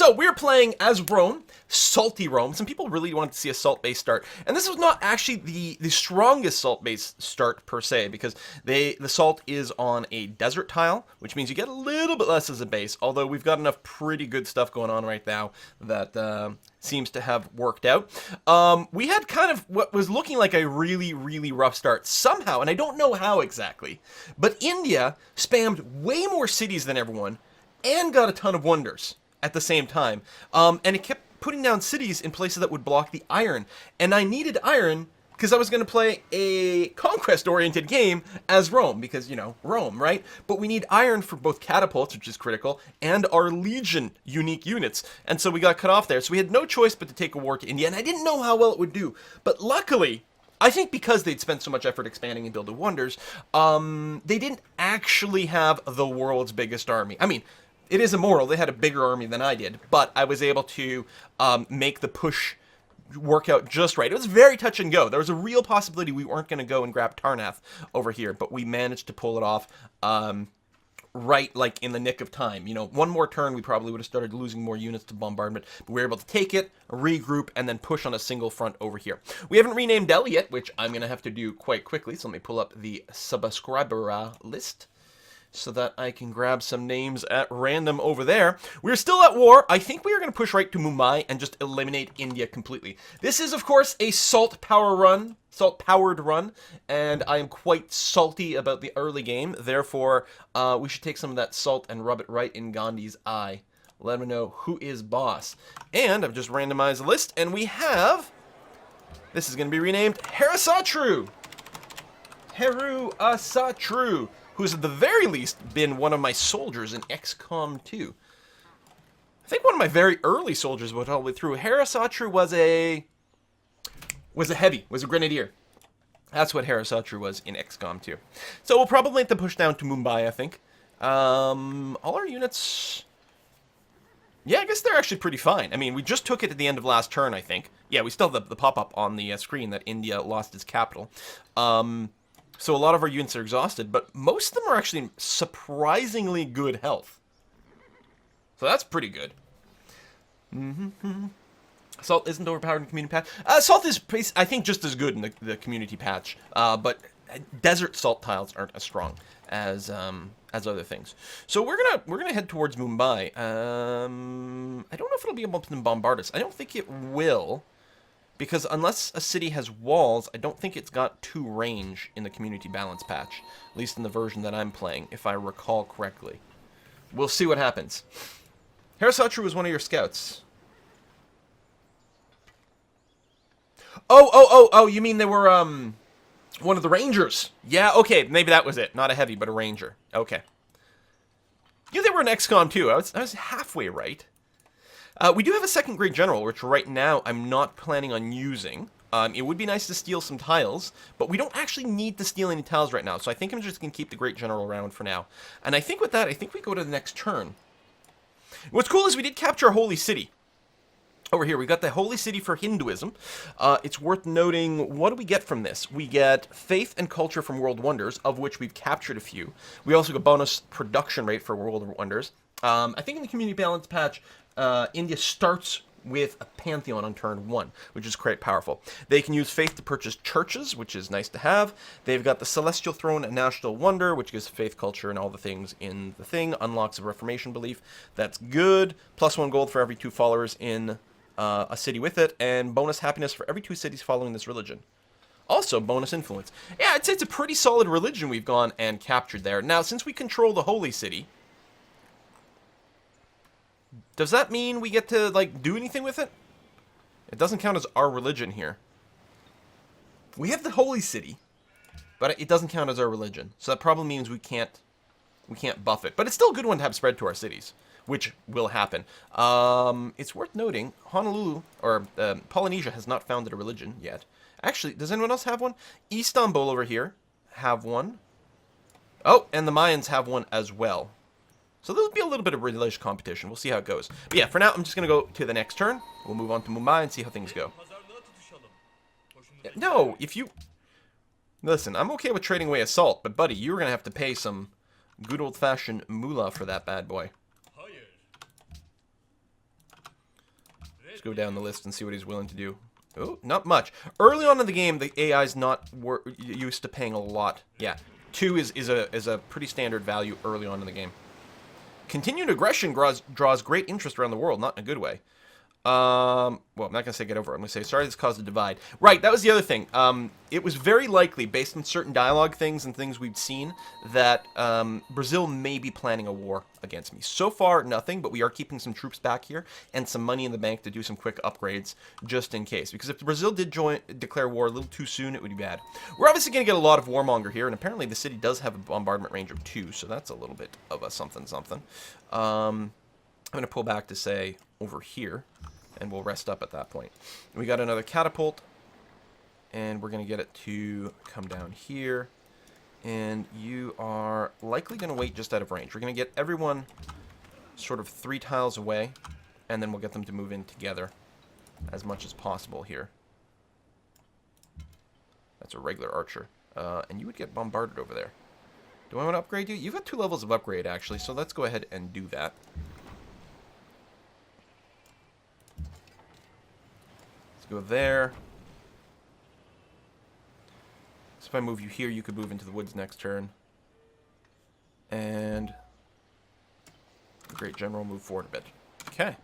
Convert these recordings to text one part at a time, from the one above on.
So we're playing as Rome, salty Rome. Some people really wanted to see a salt-based start, and this was not actually the strongest salt-based start per se, because the salt is on a desert tile, which means you get a little bit less as a base. Although we've got enough pretty good stuff going on right now that seems to have worked out. We had kind of what was looking like a really, really rough start somehow, and I don't know how exactly, but India spammed way more cities than everyone and got a ton of wonders at the same time. And it kept putting down cities in places that would block the iron. And I needed iron because I was going to play a conquest-oriented game as Rome, because, you know, Rome, right? But we need iron for both catapults, which is critical, and our legion unique units. And so we got cut off there. So we had no choice but to take a war to India, and I didn't know how well it would do. But luckily, I think because they'd spent so much effort expanding and building wonders, they didn't actually have the world's biggest army. I mean, it is immoral. They had a bigger army than I did, but I was able to make the push work out just right. It was very touch and go. There was a real possibility we weren't going to go and grab Tarnath over here, but we managed to pull it off right, like, in the nick of time. You know, one more turn, we probably would have started losing more units to bombardment, but we were able to take it, regroup, and then push on a single front over here. We haven't renamed Delhi yet, which I'm going to have to do quite quickly, so let me pull up the subscriber list so that I can grab some names at random over there. We're still at war. I think we are going to push right to Mumbai and just eliminate India completely. This is, of course, a salt-powered run, and I am quite salty about the early game. Therefore, we should take some of that salt and rub it right in Gandhi's eye. Let him know who is boss. And I've just randomized the list, and we have... This is going to be renamed Harasatru. Heru Asatru, who's at the very least been one of my soldiers in XCOM 2. I think one of my very early soldiers went all the way through. Harasatru was a grenadier. That's what Harasatru was in XCOM 2. So we'll probably have to push down to Mumbai, I think. All our units... Yeah, I guess they're actually pretty fine. I mean, we just took it at the end of last turn, I think. Yeah, we still have the pop-up on the screen that India lost its capital. So a lot of our units are exhausted, but most of them are actually in surprisingly good health. So that's pretty good. Salt isn't overpowered in community patch. Salt is, I think, just as good in the community patch, but desert salt tiles aren't as strong as other things. So we're gonna head towards Mumbai. I don't know if it'll be able to bombard us. I don't think it will. Because unless a city has walls, I don't think it's got 2 range in the community balance patch. At least in the version that I'm playing, if I recall correctly. We'll see what happens. Harasatru was one of your scouts. Oh, you mean they were, one of the rangers. Yeah, okay, maybe that was it. Not a heavy, but a ranger. Okay. Yeah, they were in XCOM 2. I was halfway right. We do have a second grade general, which right now I'm not planning on using. It would be nice to steal some tiles, but we don't actually need to steal any tiles right now, so I think I'm just going to keep the great general around for now. And I think with that, I think we go to the next turn. What's cool is we did capture a holy city. Over here, we got the holy city for Hinduism. It's worth noting, what do we get from this? We get faith and culture from World Wonders, of which we've captured a few. We also get bonus production rate for World Wonders. I think in the community balance patch, India starts with a pantheon on turn 1, which is quite powerful. They can use faith to purchase churches, which is nice to have. They've got the celestial throne and national wonder, which gives faith, culture, and all the things in the thing. Unlocks a reformation belief. That's good. +1 gold for every 2 followers in a city with it, and bonus happiness for every 2 cities following this religion. Also, bonus influence. Yeah, I'd say it's a pretty solid religion we've gone and captured there. Now, since we control the holy city, does that mean we get to, like, do anything with it? It doesn't count as our religion here. We have the holy city, but it doesn't count as our religion. So that probably means we can't buff it. But it's still a good one to have spread to our cities, which will happen. It's worth noting, Honolulu, or Polynesia has not founded a religion yet. Actually, does anyone else have one? Istanbul over here have one. Oh, and the Mayans have one as well. So there'll be a little bit of religious competition. We'll see how it goes. But yeah, for now, I'm just going to go to the next turn. We'll move on to Mumbai and see how things go. No, if you... Listen, I'm okay with trading away assault, but buddy, you're going to have to pay some good old-fashioned moolah for that bad boy. Let's go down the list and see what he's willing to do. Oh, not much. Early on in the game, the AI's not used to paying a lot. Yeah, 2 is a pretty standard value early on in the game. Continued aggression draws great interest around the world, not in a good way. Well, I'm not going to say get over it. I'm going to say, sorry, this caused a divide. Right, that was the other thing. It was very likely, based on certain dialogue things and things we've seen, that Brazil may be planning a war against me. So far, nothing, but we are keeping some troops back here and some money in the bank to do some quick upgrades just in case. Because if Brazil did declare war a little too soon, it would be bad. We're obviously going to get a lot of warmonger here, and apparently the city does have a bombardment range of 2, so that's a little bit of a something-something. I'm going to pull back to, say, over here. And we'll rest up at that point. We got another catapult. And we're going to get it to come down here. And you are likely going to wait just out of range. We're going to get everyone sort of 3 tiles away. And then we'll get them to move in together as much as possible here. That's a regular archer. And you would get bombarded over there. Do I want to upgrade you? You've got 2 levels of upgrade, actually. So let's go ahead and do that. Go there. So if I move you here, you could move into the woods next turn. And the Great General move forward a bit. Okay.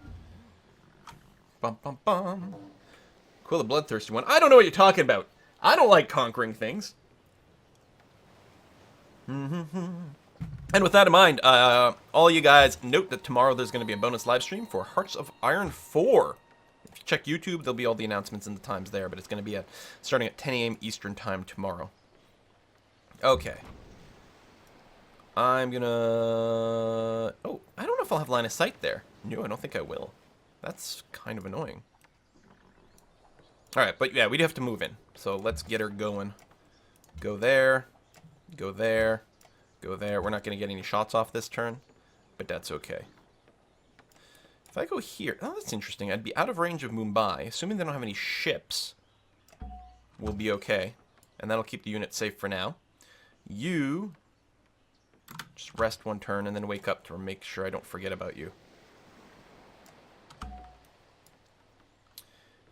Bum, bum, bum. Cool, the bloodthirsty one. I don't know what you're talking about. I don't like conquering things. And with that in mind, all you guys, note that tomorrow there's going to be a bonus live stream for Hearts of Iron 4. If you check YouTube, there'll be all the announcements and the times there, but it's going to be starting at 10 a.m. Eastern Time tomorrow. Okay. I'm going to... Oh, I don't know if I'll have line of sight there. No, I don't think I will. That's kind of annoying. Alright, but yeah, we do have to move in. So let's get her going. Go there. Go there. Go there. We're not going to get any shots off this turn, but that's okay. If I go here, oh, that's interesting. I'd be out of range of Mumbai. Assuming they don't have any ships, we'll be okay. And that'll keep the unit safe for now. You just rest 1 turn and then wake up to make sure I don't forget about you.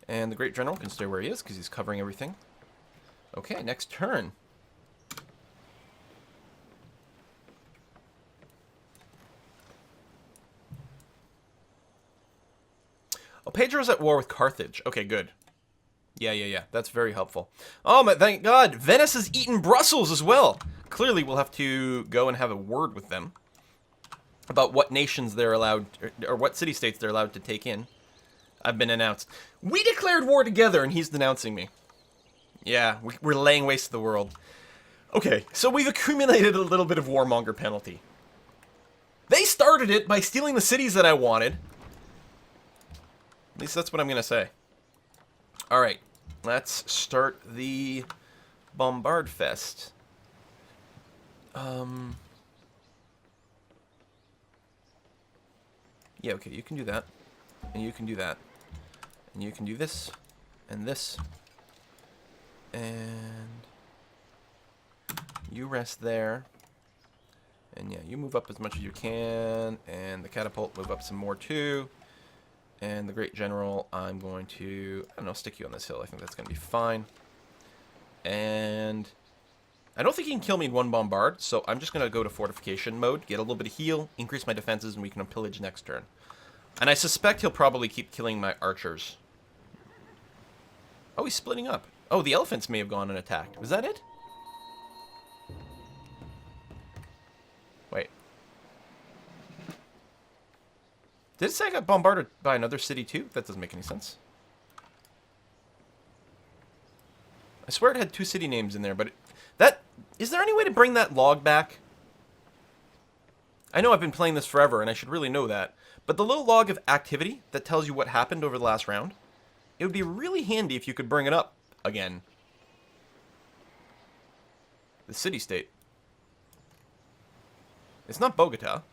And the Great General can stay where he is because he's covering everything. Okay, next turn. Oh, Pedro's at war with Carthage. Okay, good. Yeah. That's very helpful. Oh, my, thank God. Venice has eaten Brussels as well. Clearly, we'll have to go and have a word with them about what nations they're allowed, or what city-states they're allowed to take in. I've been announced. We declared war together, and he's denouncing me. Yeah, we're laying waste to the world. Okay, so we've accumulated a little bit of warmonger penalty. They started it by stealing the cities that I wanted. At least that's what I'm going to say. Alright, let's start the Bombard Fest. Yeah, okay, you can do that. And you can do that. And you can do this. And this. And you rest there. And yeah, you move up as much as you can. And the catapult move up some more too. And the Great General, I'm going to, I don't know, stick you on this hill. I think that's going to be fine. And I don't think he can kill me in 1 bombard, so I'm just going to go to fortification mode, get a little bit of heal, increase my defenses, and we can pillage next turn. And I suspect he'll probably keep killing my archers. Oh, he's splitting up. Oh, the elephants may have gone and attacked. Was that it? Wait. Did it say I got bombarded by another city too? That doesn't make any sense. I swear it had 2 city names in there, but is there any way to bring that log back? I know I've been playing this forever, and I should really know that. But the little log of activity that tells you what happened over the last round, it would be really handy if you could bring it up again. The city-state. It's not Bogota.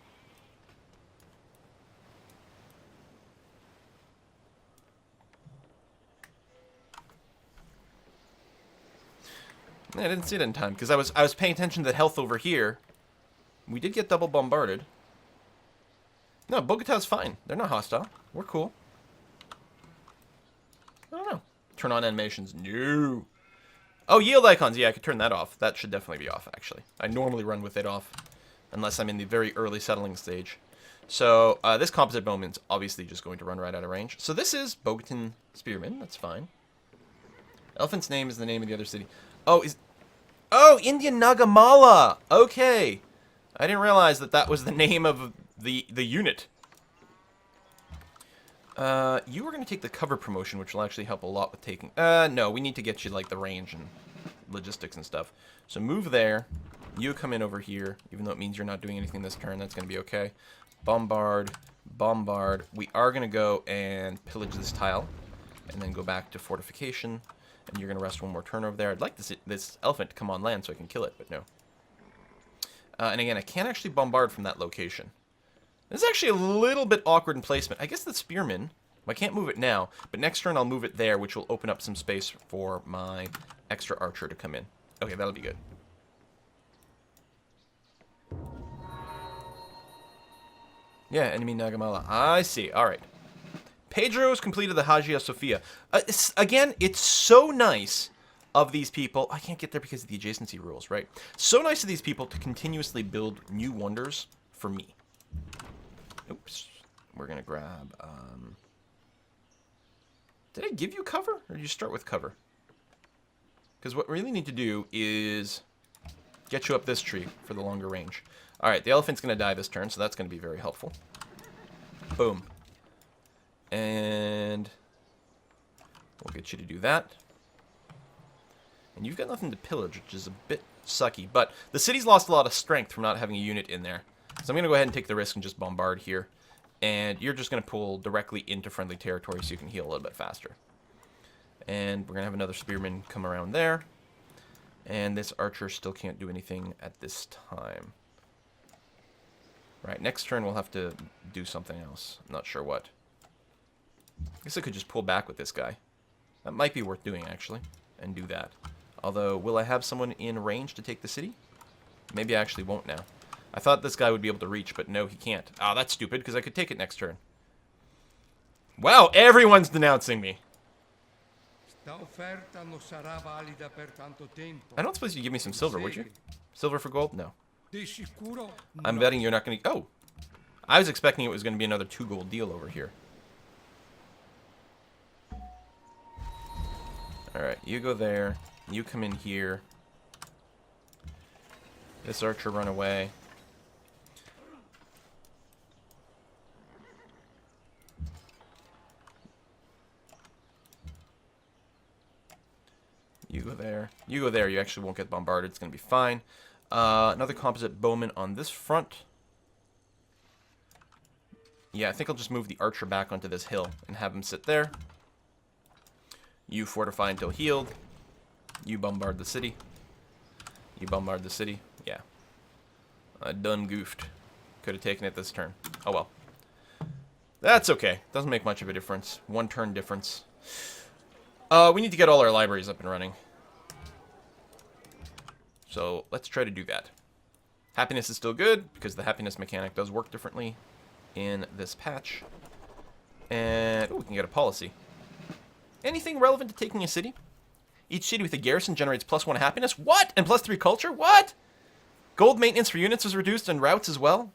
I didn't see it in time because I was paying attention to the health over here. We did get double bombarded. No, Bogota's fine. They're not hostile. We're cool. I don't know. Turn on animations. No. Oh, yield icons. Yeah, I could turn that off. That should definitely be off, actually. I normally run with it off, unless I'm in the very early settling stage. So, this composite bowman's obviously just going to run right out of range. So this is Bogaton Spearman. That's fine. Elephant's name is the name of the other city. Oh, Oh, Indian Nagamala! Okay. I didn't realize that that was the name of the unit. You were going to take the cover promotion, which will actually help a lot with taking... no, we need to get you, like, the range and logistics and stuff. So move there. You come in over here, even though it means you're not doing anything this turn. That's going to be okay. Bombard. Bombard. We are going to go and pillage this tile, and then go back to fortification. And you're going to rest one more turn over there. I'd like this elephant to come on land so I can kill it, but no. And again, I can't actually bombard from that location. This is actually a little bit awkward in placement. I guess the spearman, I can't move it now, but next turn I'll move it there, which will open up some space for my extra archer to come in. Okay, that'll be good. Yeah, enemy Nagamala. I see. All right. Pedro's completed the Hagia Sophia. Again, it's so nice of these people. I can't get there because of the adjacency rules, right? So nice of these people to continuously build new wonders for me. Oops. We're going to grab... Did I give you cover? Or did you start with cover? Because what we really need to do is get you up this tree for the longer range. Alright, the elephant's going to die this turn, so that's going to be very helpful. Boom. And we'll get you to do that. And you've got nothing to pillage, which is a bit sucky. But the city's lost a lot of strength from not having a unit in there. So I'm going to go ahead and take the risk and just bombard here. And you're just going to pull directly into friendly territory so you can heal a little bit faster. And we're going to have another spearman come around there. And this archer still can't do anything at this time. Right, next turn we'll have to do something else. I'm not sure what. I guess I could just pull back with this guy. That might be worth doing, actually. And do that. Although, will I have someone in range to take the city? Maybe I actually won't now. I thought this guy would be able to reach, but no, he can't. Ah, that's stupid, because I could take it next turn. Wow, everyone's denouncing me. I don't suppose you'd give me some silver, would you? Silver for gold? No. I'm betting you're not going to... Oh! I was expecting it was going to be another 2 gold deal over here. Alright, you go there. You come in here. This archer run away. You go there. You go there. You actually won't get bombarded. It's going to be fine. Another composite bowman on this front. Yeah, I think I'll just move the archer back onto this hill and have him sit there. You fortify until healed. You bombard the city. You bombard the city. Yeah. I done goofed. Could have taken it this turn. Oh well. That's okay. Doesn't make much of a difference. 1 turn difference. We need to get all our libraries up and running. So let's try to do that. Happiness is still good, because the happiness mechanic does work differently in this patch. And, ooh, we can get a policy. Anything relevant to taking a city? Each city with a garrison generates +1 happiness? What? And +3 culture? What? Gold maintenance for units was reduced and routes as well?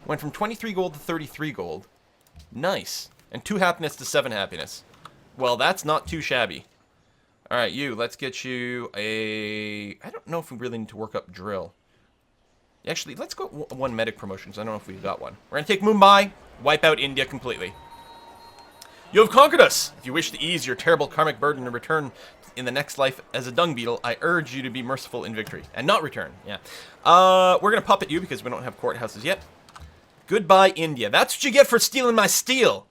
Went from 23 gold to 33 gold. Nice. And 2 happiness to 7 happiness. Well, that's not too shabby. Alright, you, let's get you a... I don't know if we really need to work up drill. Actually, let's go 1 medic promotions. I don't know if we've got one. We're going to take Mumbai, wipe out India completely. You have conquered us! If you wish to ease your terrible karmic burden and return in the next life as a dung beetle, I urge you to be merciful in victory. And not return, yeah. We're going to puppet you because we don't have courthouses yet. Goodbye, India. That's what you get for stealing my steel!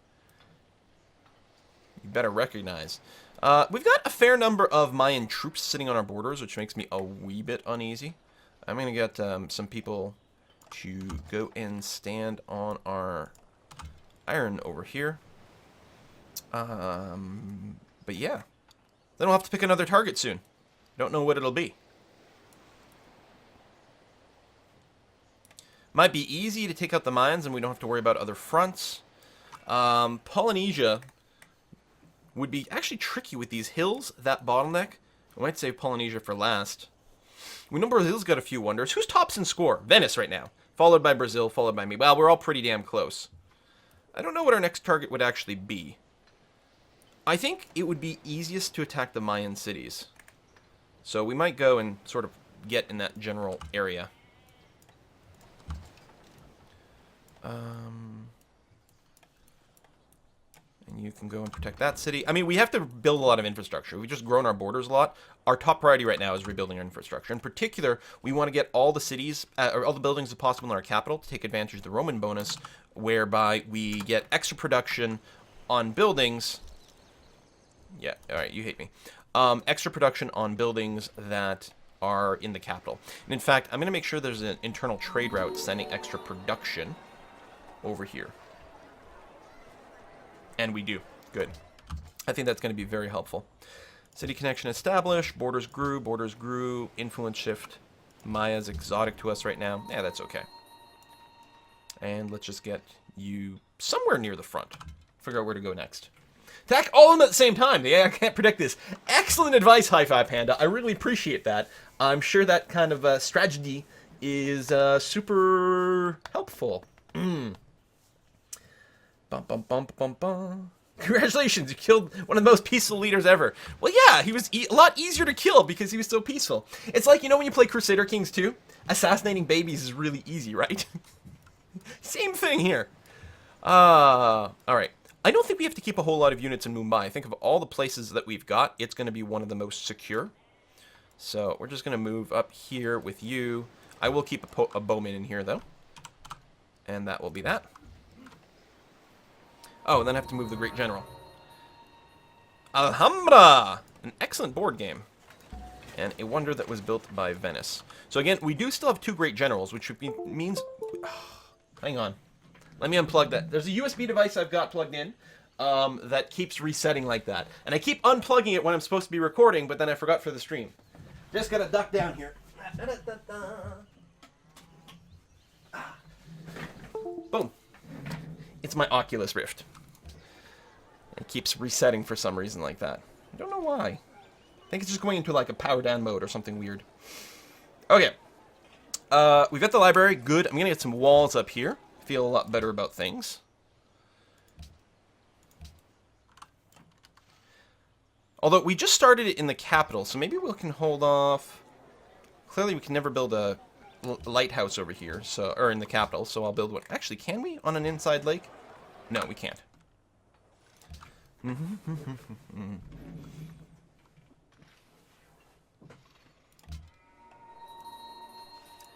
You better recognize. We've got a fair number of Mayan troops sitting on our borders, which makes me a wee bit uneasy. I'm going to get some people to go and stand on our iron over here. But yeah. Then we'll have to pick another target soon. Don't know what it'll be. Might be easy to take out the mines and we don't have to worry about other fronts. Polynesia would be actually tricky with these hills, that bottleneck. I might save Polynesia for last. We know Brazil's got a few wonders. Who's tops in score? Venice right now. Followed by Brazil, followed by me. Well, we're all pretty damn close. I don't know what our next target would actually be. I think it would be easiest to attack the Mayan cities. So we might go and sort of get in that general area. And you can go and protect that city. I mean, we have to build a lot of infrastructure. We've just grown our borders a lot. Our top priority right now is rebuilding our infrastructure. In particular, we want to get all the cities, or all the buildings as possible in our capital to take advantage of the Roman bonus, whereby we get extra production on buildings. Yeah, all right, you hate me. Extra production on buildings that are in the capital. And in fact, I'm going to make sure there's an internal trade route sending extra production over here. And we do. Good. I think that's going to be very helpful. City connection established. Borders grew. Influence shift. Maya's exotic to us right now. Yeah, that's okay. And let's just get you somewhere near the front. Figure out where to go next. Attack all of them at the same time. Yeah, I can't predict this. Excellent advice, High Five Panda. I really appreciate that. I'm sure that kind of strategy is super helpful. Bum, bum, bum, bum, bum. Congratulations, you killed one of the most peaceful leaders ever. Well, yeah, he was a lot easier to kill because he was so peaceful. It's like, you know when you play Crusader Kings 2? Assassinating babies is really easy, right? Same thing here. Alright. I don't think we have to keep a whole lot of units in Mumbai. I think of all the places that we've got, it's going to be one of the most secure. So we're just going to move up here with you. I will keep a bowman in here, though. And that will be that. Oh, and then I have to move the Great General. Alhambra! An excellent board game. And a wonder that was built by Venice. So again, we do still have 2 Great Generals, which means... hang on. Let me unplug that. There's a USB device I've got plugged in that keeps resetting like that. And I keep unplugging it when I'm supposed to be recording, but then I forgot for the stream. Just gotta duck down here. Boom. It's my Oculus Rift. It keeps resetting for some reason like that. I don't know why. I think it's just going into like a power down mode or something weird. Okay. We've got the library. Good. I'm going to get some walls up here. Feel a lot better about things. Although we just started it in the capital, so maybe we can hold off. Clearly we can never build a lighthouse over here, so or in the capital, so I'll build one. Actually, can we on an inside lake? No, we can't.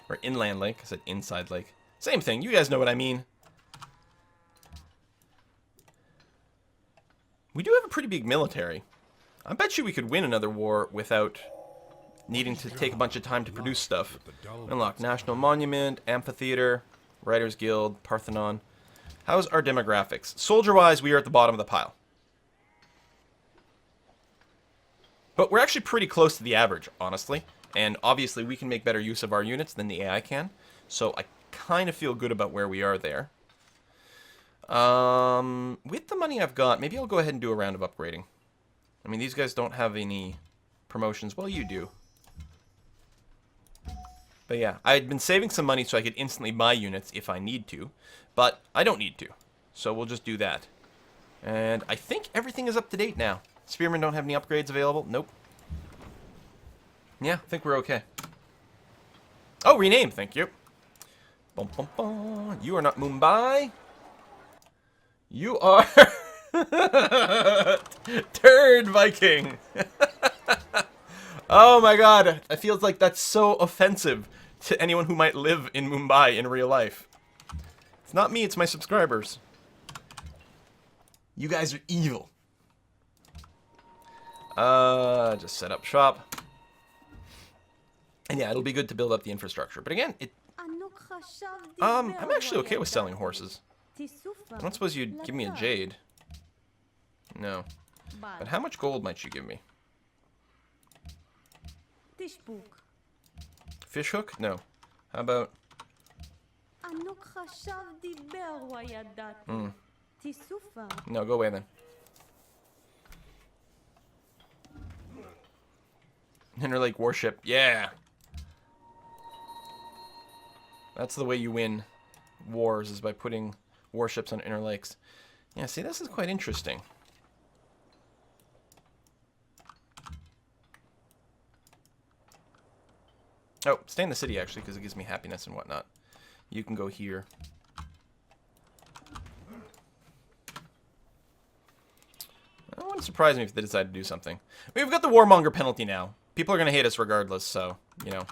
Or inland lake. I said inside lake. Same thing. You guys know what I mean. We do have a pretty big military. I bet you we could win another war without needing to take a bunch of time to produce stuff. Unlock National Monument, Amphitheater, Writers Guild, Parthenon. How's our demographics? Soldier-wise, we are at the bottom of the pile. But we're actually pretty close to the average, honestly. And obviously, we can make better use of our units than the AI can. So I kind of feel good about where we are there. With the money I've got, maybe I'll go ahead and do a round of upgrading. I mean, these guys don't have any promotions. Well, you do. But yeah, I had been saving some money so I could instantly buy units if I need to. But I don't need to. So we'll just do that. And I think everything is up to date now. Spearmen don't have any upgrades available. Nope. Yeah, I think we're okay. Oh, rename. Thank you. Bum, bum, bum. You are not Mumbai. You are... Turd Viking. Oh my god. It feels like that's so offensive to anyone who might live in Mumbai in real life. It's not me, it's my subscribers. You guys are evil. Just set up shop. And yeah, it'll be good to build up the infrastructure. But again, I'm actually okay with selling horses. I don't suppose you'd give me a jade. No. But how much gold might you give me? Fish hook? No. How about... No, go away then. Interlake warship. Yeah. That's the way you win wars, is by putting warships on interlakes. Yeah, see, this is quite interesting. Oh, stay in the city, actually, because it gives me happiness and whatnot. You can go here. It wouldn't surprise me if they decide to do something. We've got the warmonger penalty now. People are going to hate us regardless, so, you know.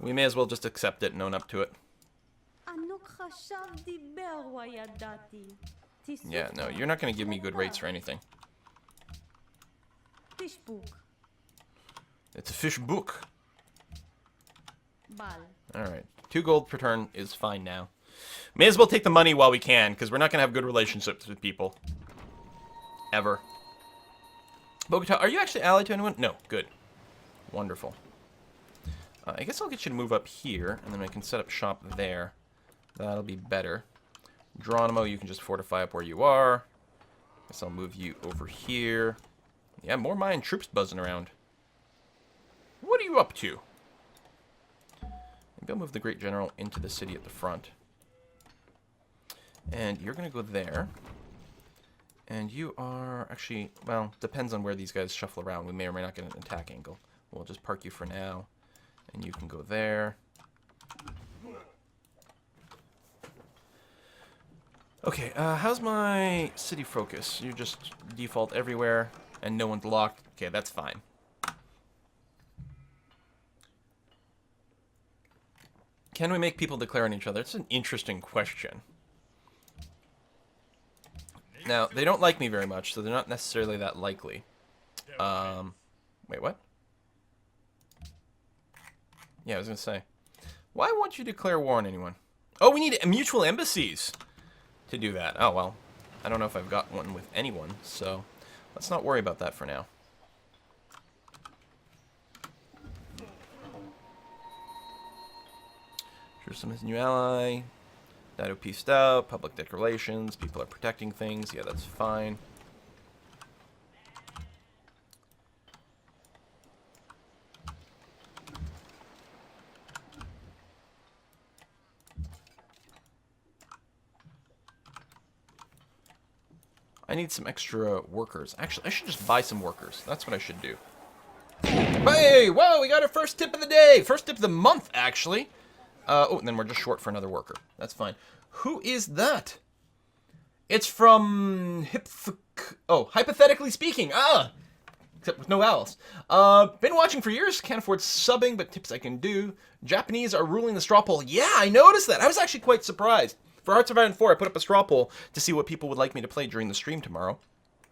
We may as well just accept it and own up to it. Yeah, no, you're not going to give me good rates for anything. It's a fish book. Alright. 2 gold per turn is fine now. May as well take the money while we can, because we're not going to have good relationships with people. Ever. Bogota, are you actually allied to anyone? No. Good. Wonderful. I guess I'll get you to move up here, and then I can set up shop there. That'll be better. Geronimo, you can just fortify up where you are. Guess I'll move you over here. Yeah, more Mayan troops buzzing around. What are you up to? Maybe I'll move the Great General into the city at the front. And you're going to go there. And you are actually, well, depends on where these guys shuffle around. We may or may not get an attack angle. We'll just park you for now. And you can go there. Okay, how's my city focus? You just default everywhere and no one's locked. Okay, that's fine. Can we make people declare on each other? It's an interesting question. Now, they don't like me very much, so they're not necessarily that likely. Wait, what? Yeah, I was going to say. Why won't you declare war on anyone? Oh, we need mutual embassies to do that. Oh, well. I don't know if I've got one with anyone, so let's not worry about that for now. Jerusalem is a new ally. Dido pieced out. Public declarations. People are protecting things. Yeah, that's fine. I need some extra workers. Actually, I should just buy some workers. That's what I should do. Hey, whoa, we got our first tip of the day. First tip of the month, actually. Oh, and then we're just short for another worker. That's fine. Who is that? It's from hypothetically speaking. Except with no vowels. Been watching for years. Can't afford subbing, but tips I can do. Japanese are ruling the straw poll. Yeah, I noticed that. I was actually quite surprised. For Hearts of Iron 4, I put up a straw poll to see what people would like me to play during the stream tomorrow.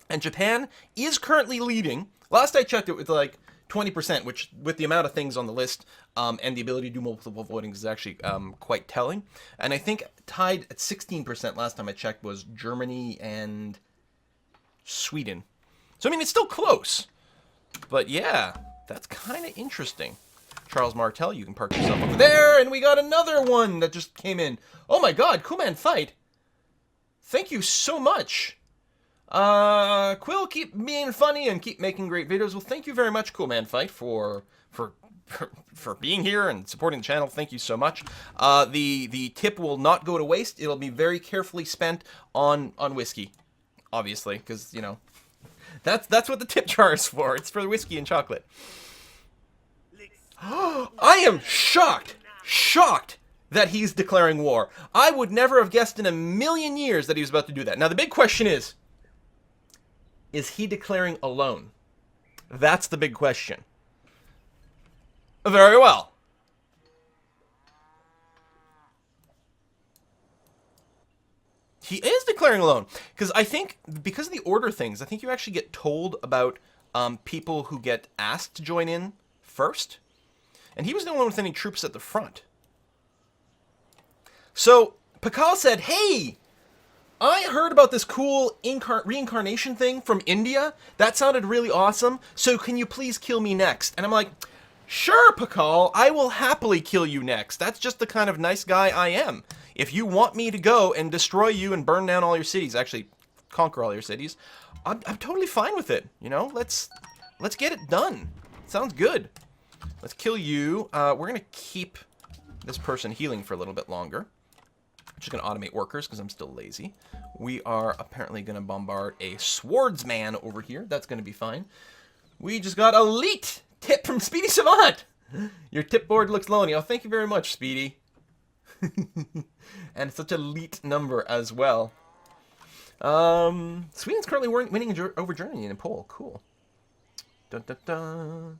And Japan is currently leading. Last I checked, it was like 20%, which, with the amount of things on the list and the ability to do multiple voting, is actually quite telling. And I think tied at 16% last time I checked was Germany and Sweden. So, I mean, it's still close. But, yeah, that's kind of interesting. Charles Martel, you can park yourself over there, and we got another one that just came in. Oh my god, Cool Man Fight. Thank you so much. Quill, keep being funny and keep making great videos. Well, thank you very much, Cool Man Fight, for being here and supporting the channel. Thank you so much. The tip will not go to waste. It'll be very carefully spent on whiskey, obviously, because, you know, that's what the tip jar is for. It's for whiskey and chocolate. I am shocked that he's declaring war. I would never have guessed in a million years that he was about to do that. Now, the big question is he declaring alone? That's the big question. Very well. He is declaring alone. Because I think, because of the order things, I think you actually get told about people who get asked to join in first. And he was the only one with any troops at the front. So, Pakal said, hey, I heard about this cool reincarnation thing from India. That sounded really awesome. So can you please kill me next? And I'm like, sure, Pakal, I will happily kill you next. That's just the kind of nice guy I am. If you want me to go and destroy you and burn down all your cities, actually conquer all your cities, I'm totally fine with it. You know, let's get it done. Sounds good. Let's kill you. We're going to keep this person healing for a little bit longer. I'm just going to automate workers because I'm still lazy. We are apparently going to bombard a swordsman over here. That's going to be fine. We just got elite tip from Speedy Savant. Your tip board looks lonely. Oh, thank you very much, Speedy. And such a elite number as well. Sweden's currently winning over Germany in a poll. Cool. Dun, dun, dun.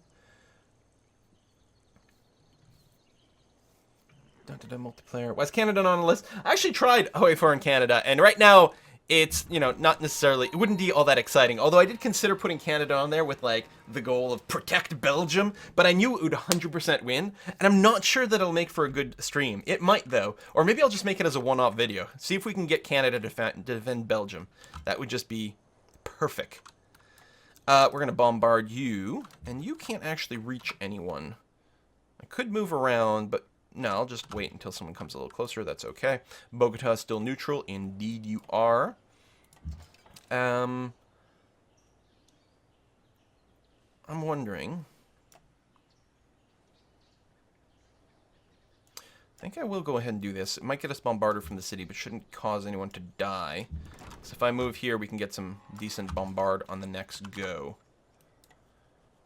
Multiplayer. Why is Canada not on the list? I actually tried Hoi Foreign Canada, and right now it's, you know, not necessarily, it wouldn't be all that exciting. Although I did consider putting Canada on there with like the goal of protect Belgium, but I knew it would 100% win, and I'm not sure that it'll make for a good stream. It might though, or maybe I'll just make it as a one-off video. See if we can get Canada to defend Belgium. That would just be perfect. We're gonna bombard you, and you can't actually reach anyone. I could move around, but no, I'll just wait until someone comes a little closer. That's okay. Bogota is still neutral. Indeed you are. I'm wondering. I think I will go ahead and do this. It might get us bombarded from the city, but shouldn't cause anyone to die. So if I move here, we can get some decent bombard on the next go.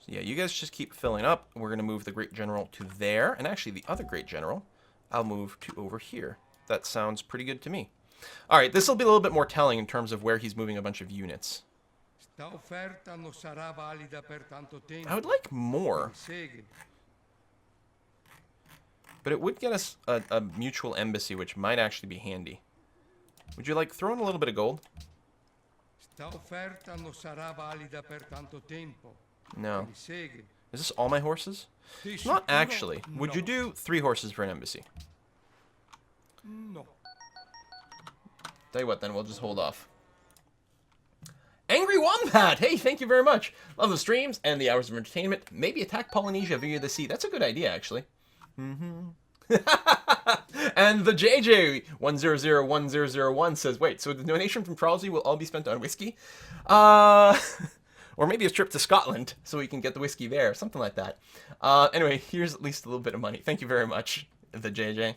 So yeah, you guys just keep filling up. We're going to move the Great General to there. And actually, the other Great General, I'll move to over here. That sounds pretty good to me. All right, this will be a little bit more telling in terms of where he's moving a bunch of units. I would like more. But it would get us a mutual embassy, which might actually be handy. Would you like throw in a little bit of gold? No. Is this all my horses? Not actually. Would you do 3 horses for an embassy? No. Tell you what, then we'll just hold off. Angry Wombat! Hey, thank you very much. Love the streams and the hours of entertainment. Maybe attack Polynesia via the sea. That's a good idea, actually. Mm-hmm. And the JJ100101 says, wait, so the donation from Charlesley will all be spent on whiskey? Or maybe a trip to Scotland so we can get the whiskey there, something like that. Anyway, here's at least a little bit of money. Thank you very much, the JJ.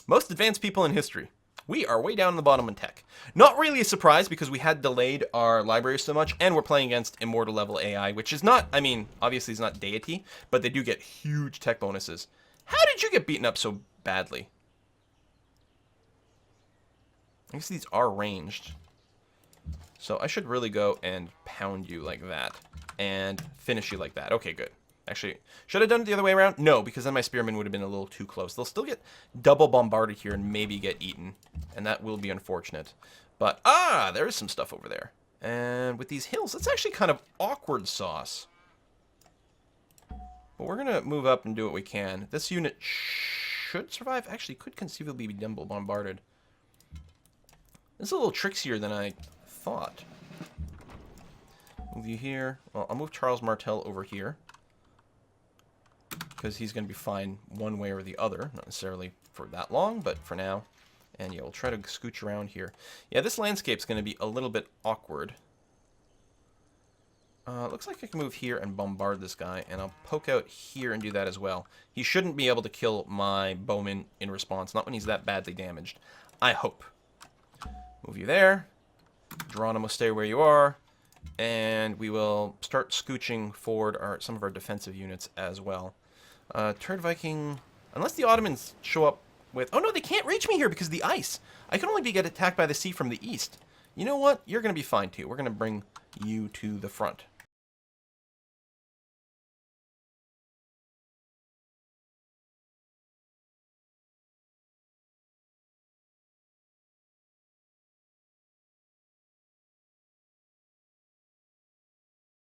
Most advanced people in history. We are way down in the bottom in tech. Not really a surprise because we had delayed our library so much, and we're playing against immortal level AI, which is not, I mean, obviously it's not deity, but they do get huge tech bonuses. How did you get beaten up so badly? I guess these are ranged. So I should really go and pound you like that. And finish you like that. Okay, good. Actually, should I have done it the other way around? No, because then my spearmen would have been a little too close. They'll still get double bombarded here and maybe get eaten. And that will be unfortunate. But, there is some stuff over there. And with these hills, that's actually kind of awkward sauce. But we're going to move up and do what we can. This unit should survive. Actually, could conceivably be double bombarded. This is a little trickier than I thought. Move you here. Well, I'll move Charles Martel over here. Because he's going to be fine one way or the other. Not necessarily for that long, but for now. And yeah, we'll try to scooch around here. Yeah, this landscape's going to be a little bit awkward. Looks like I can move here and bombard this guy, and I'll poke out here and do that as well. He shouldn't be able to kill my bowman in response, not when he's that badly damaged. I hope. Move you there. Geronimo, stay where you are. And we will start scooching forward some of our defensive units as well. Turd Viking, unless the Ottomans show up with... Oh no, they can't reach me here because of the ice. I can only get attacked by the sea from the east. You know what? You're going to be fine too. We're going to bring you to the front.